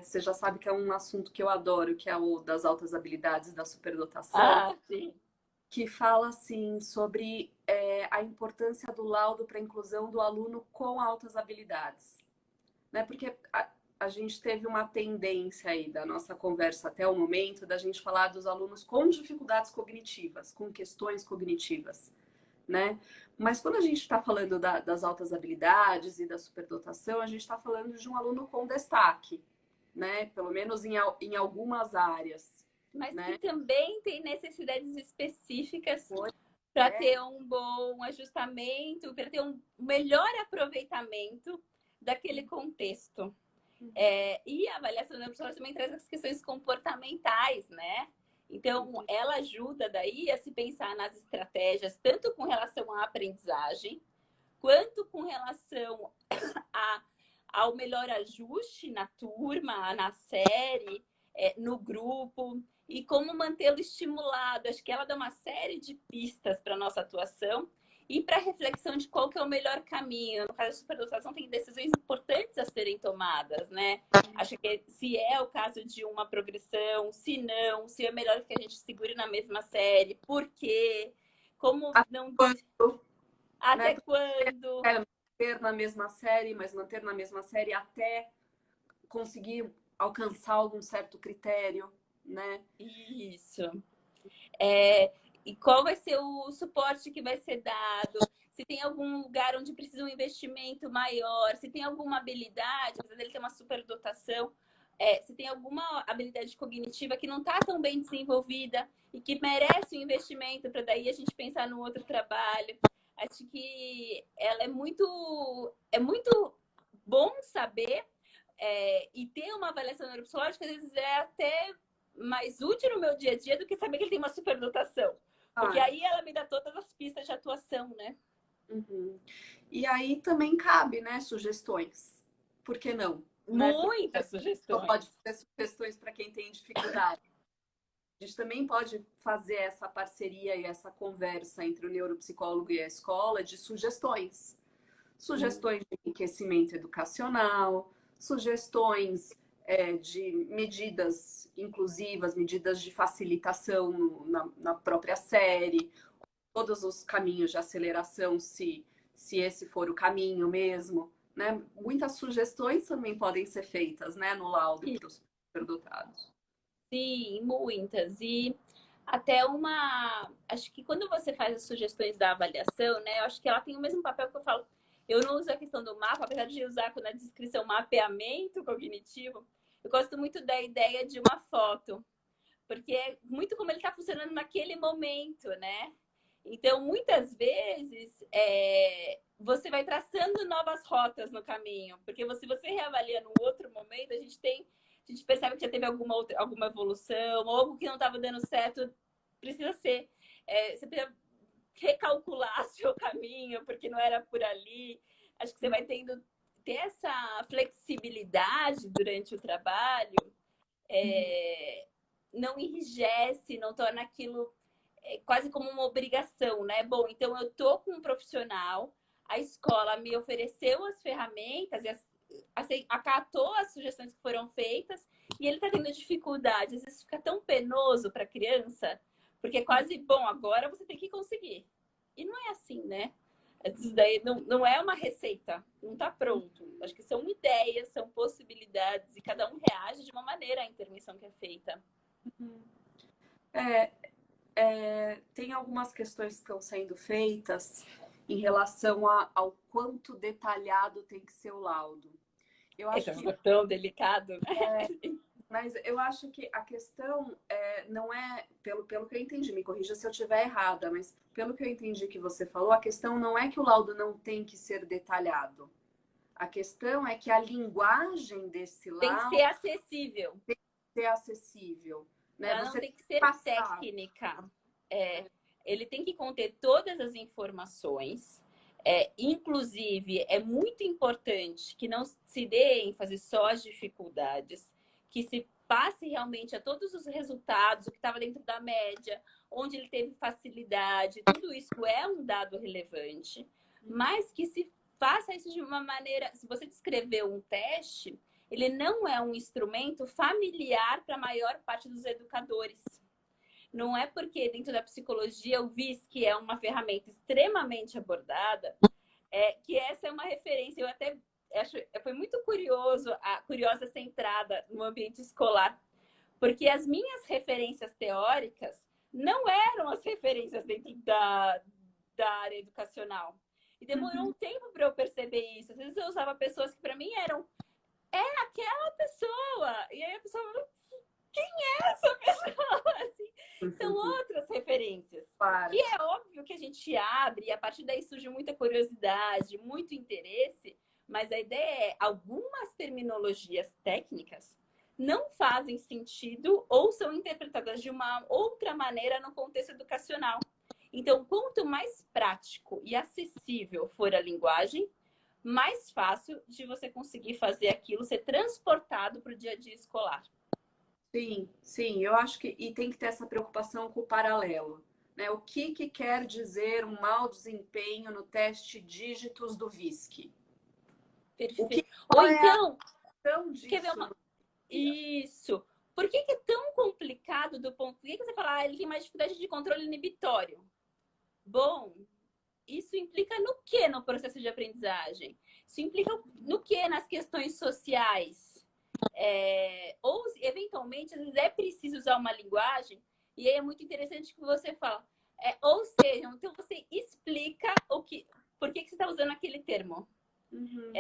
você já sabe que é um assunto que eu adoro, que é o das altas habilidades da superdotação. Sim. Que fala assim sobre a importância do laudo para a inclusão do aluno com altas habilidades, né? Porque a gente teve uma tendência aí da nossa conversa até o momento da gente falar dos alunos com dificuldades cognitivas, com questões cognitivas, né? Mas quando a gente está falando das altas habilidades e da superdotação, a gente está falando de um aluno com destaque, né? Pelo menos em algumas áreas. Mas né? que também tem necessidades específicas para ter um bom ajustamento, para ter um melhor aproveitamento daquele contexto. E a avaliação da pessoa também traz as questões comportamentais, né? Então, ela ajuda daí a se pensar nas estratégias, tanto com relação à aprendizagem, quanto com relação ao melhor ajuste na turma, na série, no grupo, e como mantê-lo estimulado. Acho que ela dá uma série de pistas para a nossa atuação e para a reflexão de qual que é o melhor caminho. No caso da superdotação, tem decisões importantes a serem tomadas, né? Acho que se é o caso de uma progressão, se não, se é melhor que a gente segure na mesma série, por quê? Como não... Até quando? Manter na mesma série, mas manter na mesma série até conseguir alcançar algum certo critério, né? Isso. E qual vai ser o suporte que vai ser dado? Se tem algum lugar onde precisa um investimento maior, se tem alguma habilidade, apesar dele ter uma superdotação, se tem alguma habilidade cognitiva que não está tão bem desenvolvida e que merece um investimento para daí a gente pensar no outro trabalho. Acho que ela é muito bom saber e ter uma avaliação neuropsicológica, às vezes é até mais útil no meu dia a dia do que saber que ele tem uma superdotação. Porque aí ela me dá todas as pistas de atuação, né? E aí também cabe, né, sugestões. Por que não? Muitas sugestões. Pode ter sugestões para quem tem dificuldade. A gente também pode fazer essa parceria e essa conversa entre o neuropsicólogo e a escola de sugestões. Sugestões de enriquecimento educacional, sugestões de medidas inclusivas, medidas de facilitação na própria série, todos os caminhos de aceleração, se esse for o caminho mesmo. Né? Muitas sugestões também podem ser feitas, né, no laudo para os superdotados. Sim, muitas. E até uma... Acho que quando você faz as sugestões da avaliação, né? Eu acho que ela tem o mesmo papel que eu falo. Eu não uso a questão do mapa, apesar de usar na descrição mapeamento cognitivo, eu gosto muito da ideia de uma foto, porque é muito como ele está funcionando naquele momento, né? Então, muitas vezes, você vai traçando novas rotas no caminho, porque se você reavalia num outro momento, a gente percebe que já teve alguma evolução, ou algo que não estava dando certo, precisa ser, você precisa recalcular seu caminho, porque não era por ali. Acho que você vai ter essa flexibilidade durante o trabalho, não enrijece, não torna aquilo quase como uma obrigação, né? Bom, então eu tô com um profissional, a escola me ofereceu as ferramentas, acatou as sugestões que foram feitas e ele está tendo dificuldades. Isso fica tão penoso para a criança, porque é quase, bom, agora você tem que conseguir. E não é assim, né? Isso daí não é uma receita, não está pronto. Acho que são ideias, são possibilidades e cada um reage de uma maneira à intervenção que é feita. Tem algumas questões que estão sendo feitas em relação ao quanto detalhado tem que ser o laudo. Eu acho que é tão delicado, né? Mas eu acho que a questão não é, pelo que eu entendi, me corrija se eu estiver errada, mas pelo que eu entendi que você falou, a questão não é que o laudo não tem que ser detalhado. A questão é que a linguagem desse laudo tem que ser acessível. Tem que ser acessível. Né? Ela não tem que ser técnica. Ele tem que conter todas as informações. Inclusive, é muito importante que não se dê ênfase só às dificuldades, que se passe realmente a todos os resultados, o que estava dentro da média, onde ele teve facilidade, tudo isso é um dado relevante, mas que se faça isso de uma maneira... Se você descrever um teste, ele não é um instrumento familiar para a maior parte dos educadores. Não é porque dentro da psicologia o VIS, que é uma ferramenta extremamente abordada, que essa é uma referência. Eu até foi muito curiosa essa entrada no ambiente escolar, porque as minhas referências teóricas não eram as referências dentro da área educacional. E demorou um tempo para eu perceber isso. Às vezes eu usava pessoas que para mim eram aquela pessoa. E aí a pessoa, quem é essa pessoa? Assim, são outras referências. Claro. E é óbvio que a gente abre e a partir daí surge muita curiosidade, muito interesse, mas a ideia é algumas terminologias técnicas não fazem sentido ou são interpretadas de uma outra maneira no contexto educacional. Então, quanto mais prático e acessível for a linguagem, mais fácil de você conseguir fazer aquilo ser transportado para o dia a dia escolar. Sim, eu acho que e tem que ter essa preocupação com o paralelo. Né? O que quer dizer um mau desempenho no teste dígitos do VISC? Perfeito. Ou então, quer ver isso. Por que é tão complicado do ponto... Por que você fala, ele tem mais dificuldade de controle inibitório? Bom, isso implica no que no processo de aprendizagem? Isso implica no que nas questões sociais? Ou, eventualmente, às vezes é preciso usar uma linguagem, e aí é muito interessante que você fala. Ou seja, então você explica por que você está usando aquele termo. Uhum.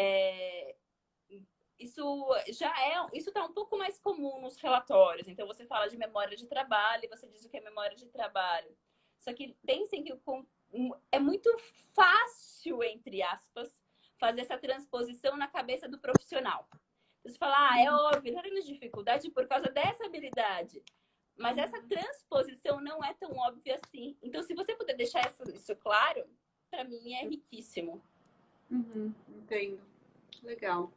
Isso está um pouco mais comum nos relatórios. Então, você fala de memória de trabalho e você diz o que é memória de trabalho. Só que pensem que é muito fácil, entre aspas, fazer essa transposição na cabeça do profissional. Você fala, é óbvio, está tendo dificuldade por causa dessa habilidade. Mas essa transposição não é tão óbvia assim. Então, se você puder deixar isso claro, para mim é riquíssimo. Uhum, entendo. Legal.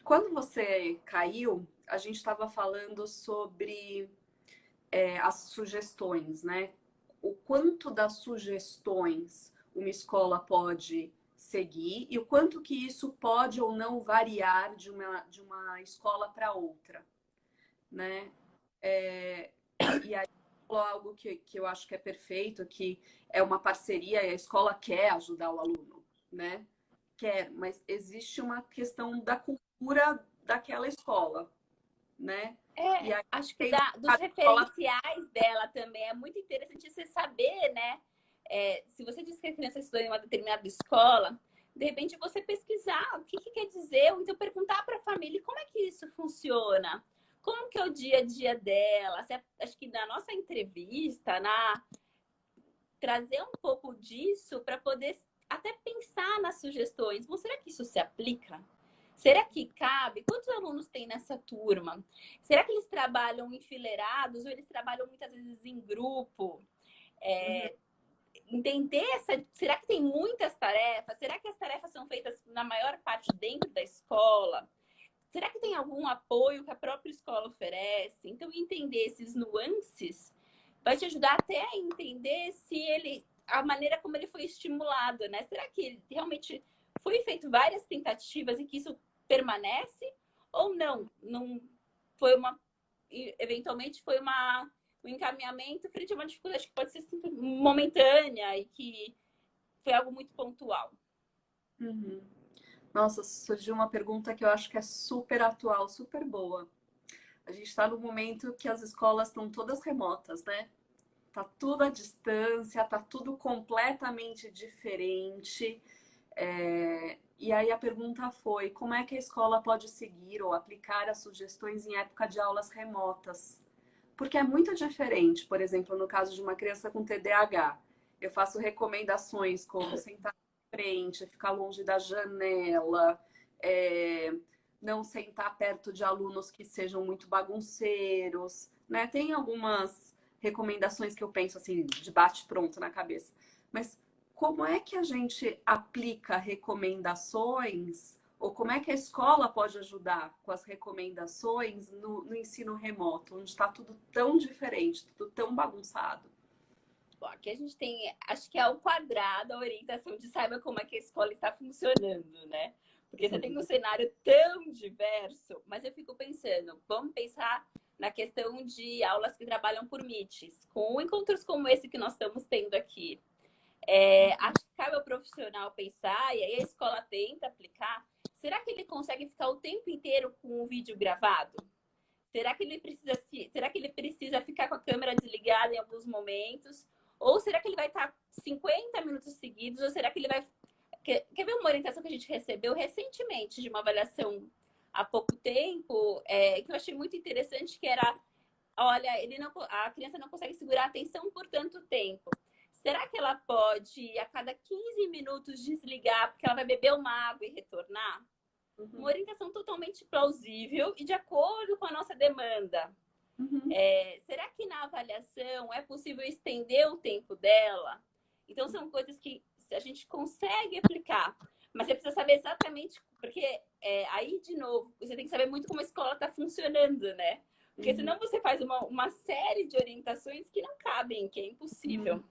Quando você caiu, a gente estava falando sobre as sugestões, né? O quanto das sugestões uma escola pode seguir e o quanto que isso pode ou não variar de uma escola para outra, né? E aí falou algo que eu acho que é perfeito, que é uma parceria e a escola quer ajudar o aluno, né? Quer, mas existe uma questão da cultura daquela escola, né? E aí, acho que dos referenciais dela também é muito interessante você saber, né? Se você diz que a criança estuda em uma determinada escola, de repente você pesquisar o que quer dizer, ou então perguntar para a família como é que isso funciona, como que é o dia a dia dela. Acho que na nossa entrevista, trazer um pouco disso para poder até pensar nas sugestões. Bom, será que isso se aplica? Será que cabe? Quantos alunos tem nessa turma? Será que eles trabalham enfileirados ou eles trabalham muitas vezes em grupo? Entender será que tem muitas tarefas? Será que as tarefas são feitas na maior parte dentro da escola? Será que tem algum apoio que a própria escola oferece? Então, entender esses nuances vai te ajudar até a entender a maneira como ele foi estimulado, né? Será que realmente foi feito várias tentativas e que isso permanece? Ou não? Não foi eventualmente foi um encaminhamento frente a uma dificuldade que pode ser momentânea e que foi algo muito pontual. Uhum. Nossa, surgiu uma pergunta que eu acho que é super atual, super boa. A gente está no momento que as escolas estão todas remotas, né? Tá tudo à distância, tá tudo completamente diferente. E aí a pergunta foi: como é que a escola pode seguir ou aplicar as sugestões em época de aulas remotas? Porque é muito diferente, por exemplo, no caso de uma criança com TDAH. Eu faço recomendações como sentar na frente, ficar longe da janela, é, não sentar perto de alunos que sejam muito bagunceiros, né? Tem algumas recomendações que eu penso assim, de bate-pronto na cabeça. Mas como é que a gente aplica recomendações ou como é que a escola pode ajudar com as recomendações no ensino remoto, onde está tudo tão diferente, tudo tão bagunçado? Bom, aqui a gente tem, acho que é ao quadrado a orientação de saiba como é que a escola está funcionando, né? Porque você tem um cenário tão diverso, mas eu fico pensando, vamos pensar na questão de aulas que trabalham por Meets, com encontros como esse que nós estamos tendo aqui. Acho que cabe ao profissional pensar, e aí a escola tenta aplicar. Será que ele consegue ficar o tempo inteiro com o vídeo gravado? Será que ele precisa ficar com a câmera desligada em alguns momentos? Ou será que ele vai estar 50 minutos seguidos? Ou será que ele vai... Quer ver uma orientação que a gente recebeu recentemente de uma avaliação há pouco tempo, que eu achei muito interessante, que era, olha, a criança não consegue segurar a atenção por tanto tempo. Será que ela pode, a cada 15 minutos, desligar, porque ela vai beber uma água e retornar? Uma orientação totalmente plausível e de acordo com a nossa demanda. Será que na avaliação é possível estender o tempo dela? Então, são coisas que a gente consegue aplicar, mas você precisa saber exatamente, porque aí, de novo, você tem que saber muito como a escola está funcionando, né? Porque senão você faz uma série de orientações que não cabem, que é impossível.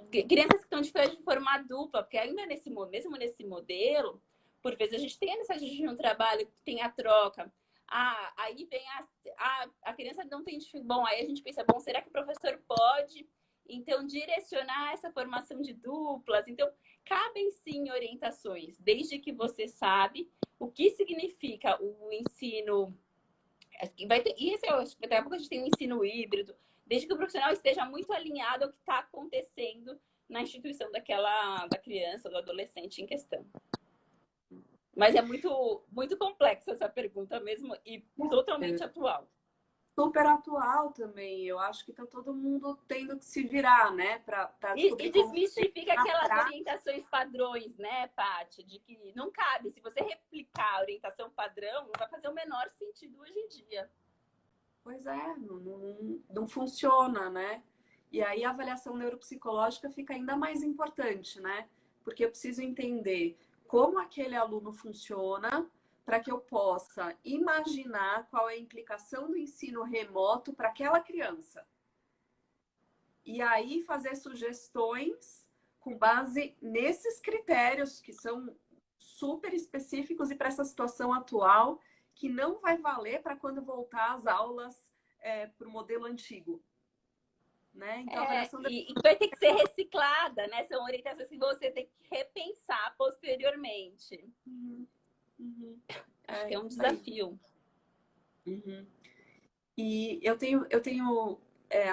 Crianças que estão de forma dupla, porque ainda mesmo nesse modelo, por vezes a gente tem a necessidade de um trabalho que tem a troca. Aí vem a criança não tem dificuldade. Bom, aí a gente pensa, bom, será que o professor pode, então, direcionar essa formação de duplas? Então, cabem sim orientações, desde que você sabe o que significa o ensino. Daqui a pouco a gente tem um ensino híbrido, desde que o profissional esteja muito alinhado ao que está acontecendo na instituição da criança ou do adolescente em questão. Mas é muito, muito complexa essa pergunta mesmo e totalmente atual. Super atual também. Eu acho que tá todo mundo tendo que se virar, né? Pra E desmistifica aquelas orientações padrões, né, Paty? De que não cabe. Se você replicar a orientação padrão, não vai fazer o menor sentido hoje em dia. Pois é, não funciona, né? E aí a avaliação neuropsicológica fica ainda mais importante, né? Porque eu preciso entender como aquele aluno funciona para que eu possa imaginar qual é a implicação do ensino remoto para aquela criança. E aí fazer sugestões com base nesses critérios que são super específicos e para essa situação atual que não vai valer para quando voltar às aulas para o modelo antigo. Né? Então, a avaliação e vai ter que ser reciclada, né? São orientações que você tem que repensar posteriormente. Acho que é um desafio. E eu tenho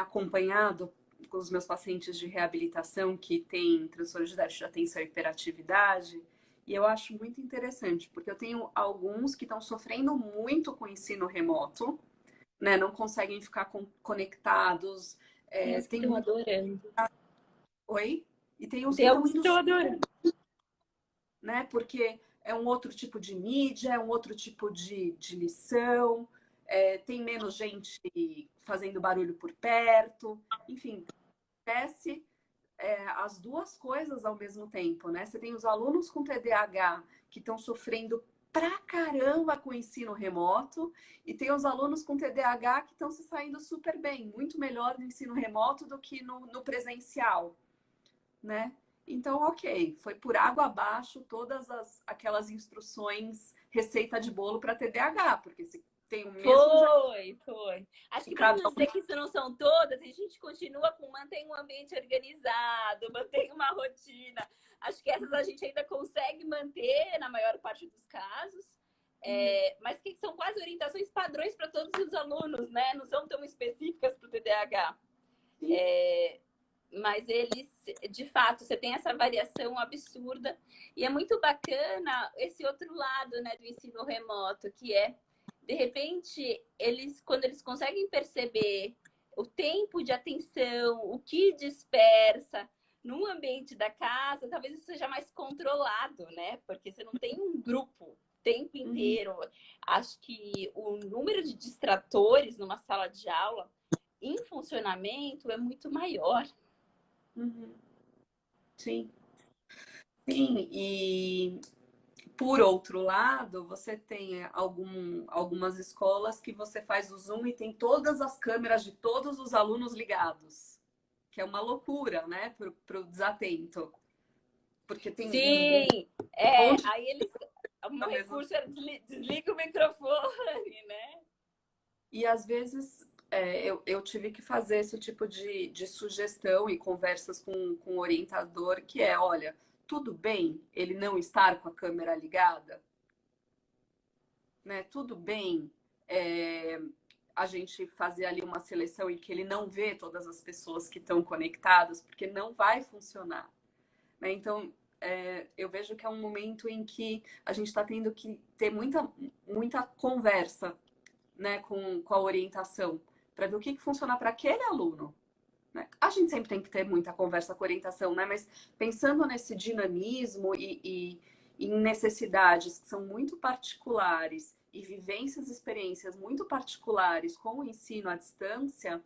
acompanhado com os meus pacientes de reabilitação que têm transtorno de déficit de atenção e hiperatividade, e eu acho muito interessante, porque eu tenho alguns que estão sofrendo muito com o ensino remoto, né? Não conseguem ficar conectados. Tem uns que estão adorando. Oi? E tem uns que Tem estão alguns que indo, estão adorando. né? Porque é um outro tipo de mídia, é um outro tipo de lição, tem menos gente fazendo barulho por perto, enfim, acontece as duas coisas ao mesmo tempo, né? Você tem os alunos com TDAH que estão sofrendo pra caramba com o ensino remoto e tem os alunos com TDAH que estão se saindo super bem, muito melhor no ensino remoto do que no presencial, né? Então, ok, foi por água abaixo todas aquelas instruções, receita de bolo para TDAH, porque se tem o mesmo... Foi. Acho que para não dizer que isso não são todas, a gente continua com mantém um ambiente organizado, mantém uma rotina. Acho que essas a gente ainda consegue manter na maior parte dos casos. Mas que são quase orientações padrões para todos os alunos, né? Não são tão específicas para o TDAH. Mas eles, de fato, você tem essa variação absurda. E é muito bacana esse outro lado, né, do ensino remoto, que é, de repente, quando eles conseguem perceber o tempo de atenção, o que dispersa num ambiente da casa, talvez isso seja mais controlado, né? Porque você não tem um grupo o tempo inteiro. Acho que o número de distratores numa sala de aula em funcionamento é muito maior. Sim. Sim, e por outro lado, você tem algumas escolas que você faz o Zoom e tem todas as câmeras de todos os alunos ligados, que é uma loucura, né, para o desatento. Porque tem Sim, aí eles. O recurso é desliga o microfone, né? E às vezes eu tive que fazer esse tipo de sugestão e conversas com o orientador, que é, olha, tudo bem ele não estar com a câmera ligada? Né? Tudo bem a gente fazer ali uma seleção em que ele não vê todas as pessoas que estão conectadas, porque não vai funcionar. Né? Então, eu vejo que é um momento em que a gente está tendo que ter muita conversa, né, com a orientação, para ver o que funciona para aquele aluno. Né? A gente sempre tem que ter muita conversa com a orientação, né? Mas pensando nesse dinamismo e em necessidades que são muito particulares e vivências, experiências muito particulares com o ensino à distância,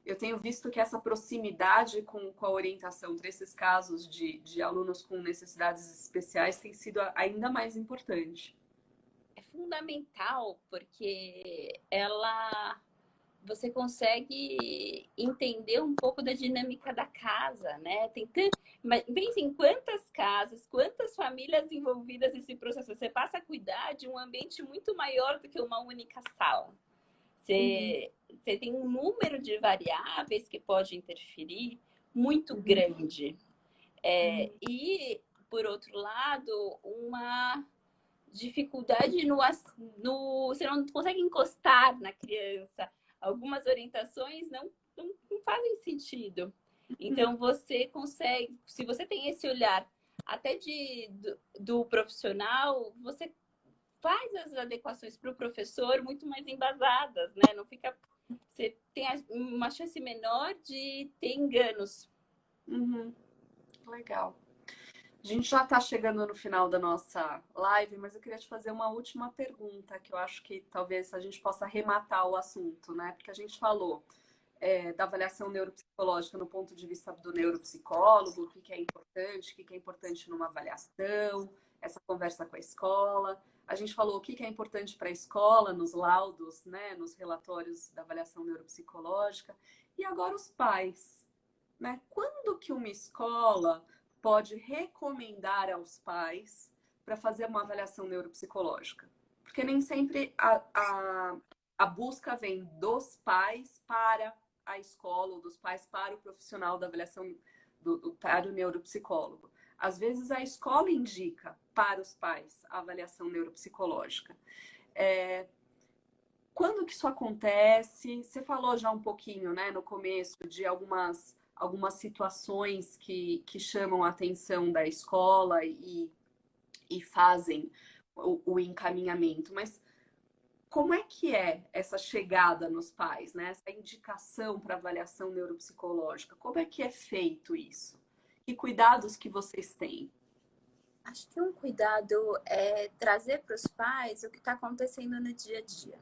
eu tenho visto que essa proximidade com a orientação para esses casos de alunos com necessidades especiais tem sido ainda mais importante. É fundamental, porque você consegue entender um pouco da dinâmica da casa, né? Mas pense em quantas casas, quantas famílias envolvidas nesse processo. Você passa a cuidar de um ambiente muito maior do que uma única sala. Você tem um número de variáveis que pode interferir muito grande. E, por outro lado, uma dificuldade você não consegue encostar na criança. Algumas orientações não fazem sentido. Então, você consegue, se você tem esse olhar até do profissional, você faz as adequações para o professor muito mais embasadas, né? Não fica, você tem uma chance menor de ter enganos. Legal. A gente já está chegando no final da nossa live, mas eu queria te fazer uma última pergunta, que eu acho que talvez a gente possa arrematar o assunto, né? Porque a gente falou da avaliação neuropsicológica no ponto de vista do neuropsicólogo, o que é importante, o que é importante numa avaliação, essa conversa com a escola. A gente falou o que é importante para a escola, nos laudos, né? Nos relatórios da avaliação neuropsicológica. E agora os pais, né? Quando que uma escola pode recomendar aos pais para fazer uma avaliação neuropsicológica? Porque nem sempre a busca vem dos pais para a escola, ou dos pais para o profissional da avaliação para o neuropsicólogo. Às vezes a escola indica para os pais a avaliação neuropsicológica. quando que isso acontece? Você falou já um pouquinho, né, no começo, de algumas situações que chamam a atenção da escola e fazem o encaminhamento, mas como é que é essa chegada nos pais, né? Essa indicação para avaliação neuropsicológica? Como é que é feito isso? Que cuidados que vocês têm? Acho que um cuidado é trazer para os pais o que está acontecendo no dia a dia.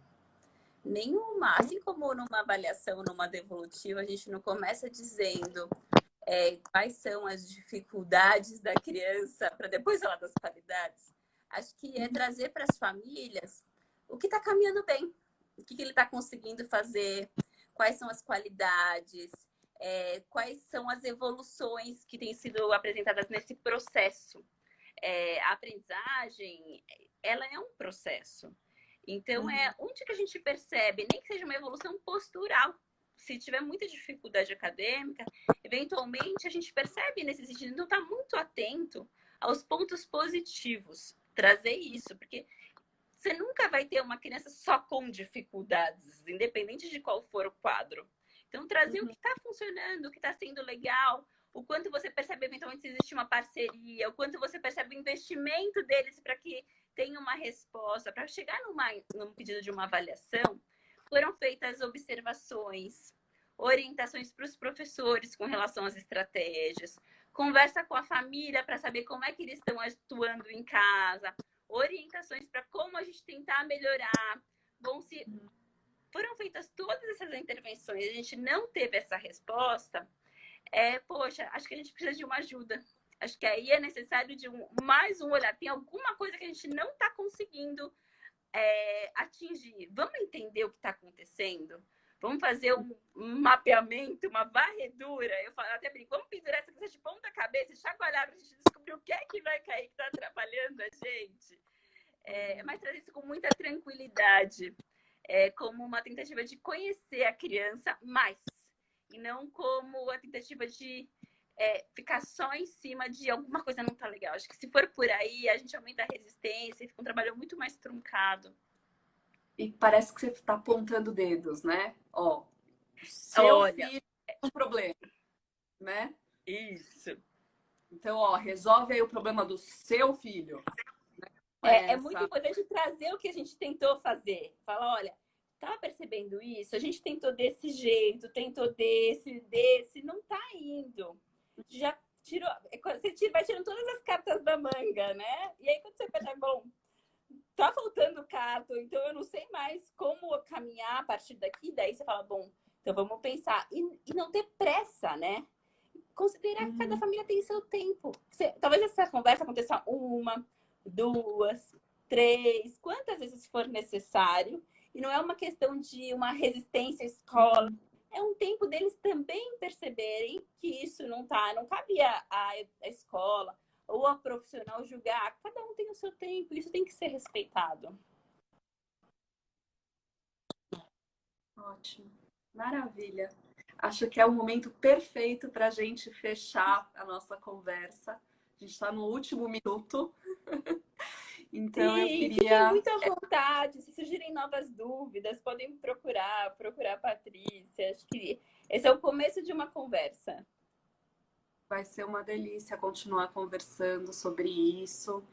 Nenhuma, assim como numa avaliação, numa devolutiva, a gente não começa dizendo quais são as dificuldades da criança para depois falar das qualidades. Acho que é trazer para as famílias o que está caminhando bem, o que ele está conseguindo fazer, quais são as qualidades, quais são as evoluções que têm sido apresentadas nesse processo. A aprendizagem, ela é um processo. Então, onde que a gente percebe, nem que seja uma evolução postural, se tiver muita dificuldade acadêmica, eventualmente a gente percebe nesse sentido, então está muito atento aos pontos positivos, trazer isso, porque você nunca vai ter uma criança só com dificuldades, independente de qual for o quadro. Então, trazer o que está funcionando, o que está sendo legal, o quanto você percebe eventualmente se existe uma parceria, o quanto você percebe o investimento deles para que tenha uma resposta. Para chegar num pedido de uma avaliação, foram feitas observações, orientações para os professores com relação às estratégias, conversa com a família para saber como é que eles estão atuando em casa, orientações para como a gente tentar melhorar. Foram feitas todas essas intervenções, a gente não teve essa resposta, poxa, acho que a gente precisa de uma ajuda. Acho que aí é necessário de mais um olhar. Tem alguma coisa que a gente não está conseguindo atingir. Vamos entender o que está acontecendo? Vamos fazer um mapeamento, uma varredura. Eu até brinco, vamos pendurar essa coisa de ponta cabeça, chacoalhar para a gente descobrir o que é que vai cair, que está atrapalhando a gente. Mas trazer isso com muita tranquilidade, como uma tentativa de conhecer a criança mais, e não como a tentativa de ficar só em cima de alguma coisa não tá legal. Acho que se for por aí, a gente aumenta a resistência e fica um trabalho muito mais truncado. E parece que você está apontando dedos, né? Ó, seu Olha, filho tem um problema, né? isso. Então, ó, resolve aí o problema do seu filho. É muito importante trazer o que a gente tentou fazer. Fala, olha, tava percebendo isso? A gente tentou desse jeito, tentou desse, não tá indo. Já tirou, você vai tirando todas as cartas da manga, né? E aí quando você pensa, bom, tá faltando carta, então eu não sei mais como caminhar a partir daqui, daí você fala, bom, então vamos pensar. E não ter pressa, né? Considerar que cada família tem seu tempo. Talvez essa conversa aconteça 1, 2, 3, quantas vezes for necessário. E não é uma questão de uma resistência à escola. É um tempo deles também perceberem que isso não cabe a escola ou a profissional julgar. Cada um tem o seu tempo, isso tem que ser respeitado. Ótimo, maravilha. Acho que é o momento perfeito para a gente fechar a nossa conversa. A gente está no último minuto. Então, eu Sim, fiquem queria. muito à vontade. Se surgirem novas dúvidas, podem me procurar a Patrícia. Acho que esse é o começo de uma conversa. Vai ser uma delícia continuar conversando sobre isso.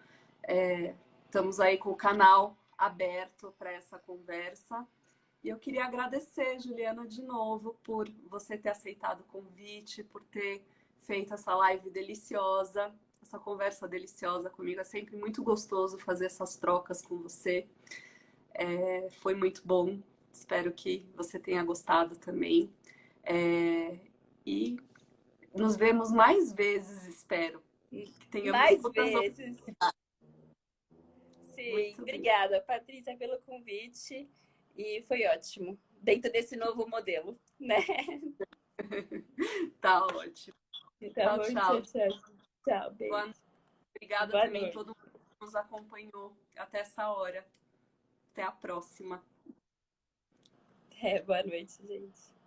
Estamos aí com o canal aberto para essa conversa. E eu queria agradecer, Juliana, de novo, por você ter aceitado o convite, por ter feito essa live deliciosa, essa conversa deliciosa comigo. É sempre muito gostoso fazer essas trocas com você. Foi muito bom. Espero que você tenha gostado também. E nos vemos mais vezes, espero. Que tenhamos Mais todas as vezes. Sim, muito bem. obrigada, Patrícia, pelo convite. E foi ótimo. Dentro desse novo modelo, né? Tá ótimo. Tá Tchau, bom, tchau. tchau, tchau. Tchau, Boa beijo. noite. Obrigada Boa também a noite. todo mundo que nos acompanhou até essa hora. Até a próxima. Boa noite, gente.